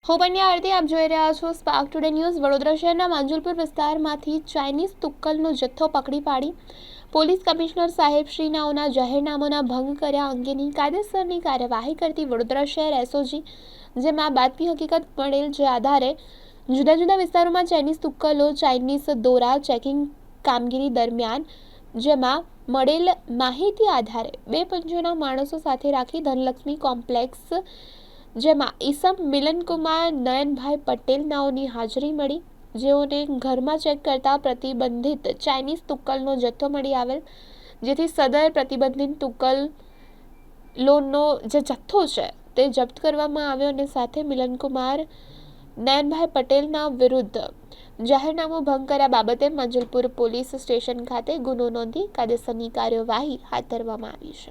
હું પન્યા આરતી, આપ જોઈ રહ્યા છો સ્પાર્ક ટુડે ન્યૂઝ। વડોદરા શહેરના માંજલપુર વિસ્તારમાંથી ચાઇનીઝ તુક્કલનો જથ્થો પકડી પાડી પોલીસ કમિશનર સાહેબશ્રીનાઓના જાહેરનામાના ભંગ કર્યા અંગેની કાયદેસરની કાર્યવાહી કરતી વડોદરા શહેર એસઓજી, જેમાં બાતમી હકીકત મળેલ જે આધારે જુદા જુદા વિસ્તારોમાં ચાઇનીઝ તુક્કલો, ચાઇનીઝ દોરા ચેકિંગ કામગીરી દરમિયાન જેમાં મળેલ માહિતી આધારે બે પંચોના માણસો સાથે રાખી ધનલક્ષ્મી કોમ્પ્લેક્સ જેમાં ઈસમ મિલનકુમાર નયનભાઈ પટેલ નાઓની હાજરી મળી, જેઓને ઘરમાં ચેક કરતા પ્રતિબંધિત ચાઇનીઝ તુક્કલનો જથ્થો મળી આવેલ, જેથી સદર પ્રતિબંધિત તુક્કલોનો જે જથ્થો છે તે જપ્ત કરવામાં આવ્યો અને સાથે મિલનકુમાર નયનભાઈ પટેલના વિરુદ્ધ જાહેરનામું ભંગ કર્યા બાબતે માંજલપુર પોલીસ સ્ટેશન ખાતે ગુનો નોંધી કાયદેસરની કાર્યવાહી હાથ ધરવામાં આવી છે।